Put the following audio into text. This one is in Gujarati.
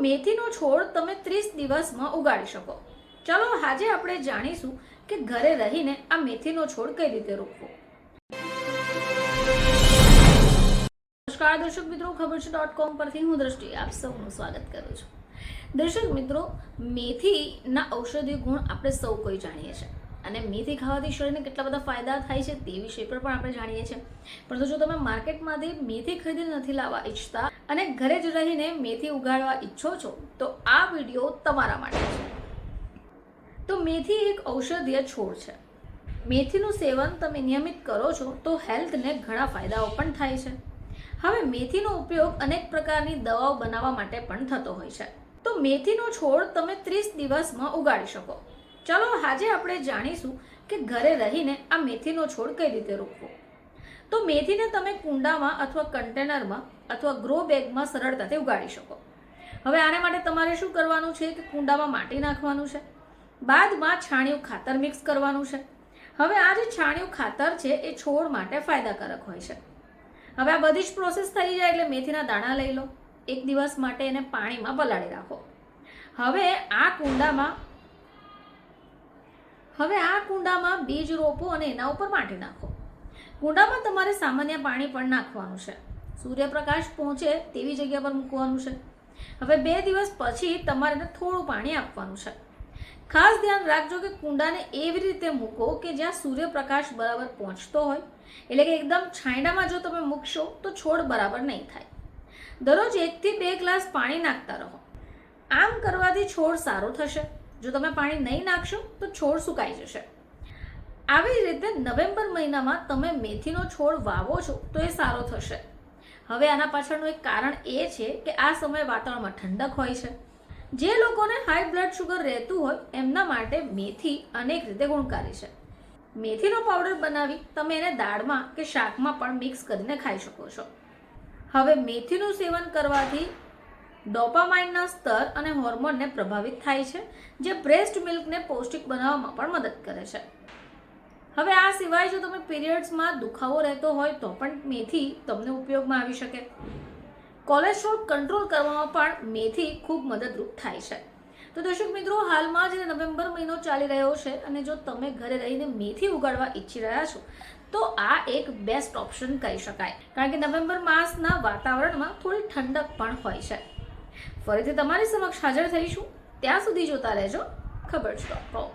મેથીનો છોડ તમે 30 દિવસમાં ઉગાડી શકો. ચાલો આજે આપણે જાણીશું કે ઘરે રહીને આ મેથીનો છોડ કઈ રીતે રોપવો. નમસ્કાર દર્શક મિત્રો, ખબર છે .com પરથી હું દ્રષ્ટિ આપ સૌનું સ્વાગત કરું છું. દર્શક મિત્રો, મેથીના ઔષધીય ગુણ આપણે સૌ કોઈ જાણીએ છીએ અને મેથી ખાવાથી શરીરને કેટલા બધા ફાયદા થાય છે તે વિશે પર પણ આપણે જાણીએ છીએ. પરંતુ જો તમે માર્કેટમાંથી મેથી ખરીદીને નથી લાવવા ઈચ્છતા અને ઘરે જ રહીને મેથી ઉગાડવા ઈચ્છો છો તો આ વિડીયો તમારા માટે છે. તો મેથી એક ઔષધીય છોડ છે. મેથીનું સેવન તમે નિયમિત કરો છો તો હેલ્થને ઘણા ફાયદાઓ પણ થાય છે. હવે મેથીનો ઉપયોગ અનેક પ્રકારની દવાઓ બનાવવા માટે પણ થતો હોય છે. તો મેથીનો છોડ તમે 30 દિવસમાં ઉગાડી શકો. ચાલો આજે આપણે જાણીશું કે ઘરે રહીને આ મેથીનો છોડ કઈ રીતે રોપવો. તો મેથીને તમે કુંડામાં અથવા કન્ટેનરમાં અથવા ગ્રો બેગમાં સરળતાથી ઉગાડી શકો. હવે આને માટે તમારે શું કરવાનું છે કે કુંડામાં માટી નાખવાનું છે, બાદમાં છાણિયું ખાતર મિક્સ કરવાનું છે. હવે આ જે છાણિયું ખાતર છે એ છોડ માટે ફાયદાકારક હોય છે. હવે આ બધી જ પ્રોસેસ થઈ જાય એટલે મેથીના દાણા લઈ લો, 1 દિવસ માટે એને પાણીમાં પલાળી રાખો. હવે આ કુંડામાં બીજ રોપો અને એના ઉપર માટી નાખો. કુંડામાં તમારે સામાન્ય પાણી પણ નાખવાનું છે. સૂર્યપ્રકાશ પહોંચે તેવી જગ્યા પર મૂકવાનું છે. હવે 2 દિવસ પછી તમારે એને થોડું પાણી આપવાનું છે. ખાસ ધ્યાન રાખજો કે કુંડાને એવી રીતે મૂકો કે જ્યાં સૂર્યપ્રકાશ બરાબર પહોંચતો હોય, એટલે કે એકદમ છાંયડામાં જો તમે મૂકશો તો છોડ બરાબર નહીં થાય. દરરોજ 1 થી 2 ગ્લાસ પાણી નાખતા રહો. આમ કરવાથી છોડ સારો થશે. જો તમે પાણી નહીં નાખશો તો છોડ સુકાઈ જશે. આવી જ રીતે નવેમ્બર મહિનામાં તમે મેથીનો છોડ વાવો છો તો એ સારો થશે. હવે આના પાછળનું એક કારણ એ છે કે આ સમયે વાતાવરણમાં ઠંડક હોય છે. જે લોકોને હાઈ બ્લડ શુગર રહેતું હોય એમના માટે મેથી અનેક રીતે ગુણકારી છે. મેથીનો પાવડર બનાવી તમે એને દાળમાં કે શાકમાં પણ મિક્સ કરીને ખાઈ શકો છો. હવે મેથીનું સેવન કરવાથી ડોપામાઇનના સ્તર અને હોર્મોનને પ્રભાવિત થાય છે, જે બ્રેસ્ટ મિલ્કને પૌષ્ટિક બનાવવામાં પણ મદદ કરે છે. હવે આ સિવાય જો તમે પીરિયડ્સમાં દુખાવો રહેતો હોય તો પણ મેથી તમને ઉપયોગમાં આવી શકે. કોલેસ્ટ્રોલ કંટ્રોલ કરવામાં પણ મેથી ખૂબ મદદરૂપ થાય છે. તો દર્શક મિત્રો, હાલમાં જ નવેમ્બર મહિનો ચાલી રહ્યો છે અને જો તમે ઘરે રહીને મેથી ઉગાડવા ઈચ્છી રહ્યા છો તો આ એક બેસ્ટ ઓપ્શન કહી શકાય, કારણ કે નવેમ્બર માસના વાતાવરણમાં થોડી ઠંડક પણ હોય છે. ફરીથી તમારી સમક્ષ હાજર થઈશું. ત્યાં સુધી જોતા રહેજો ખબર છે .com.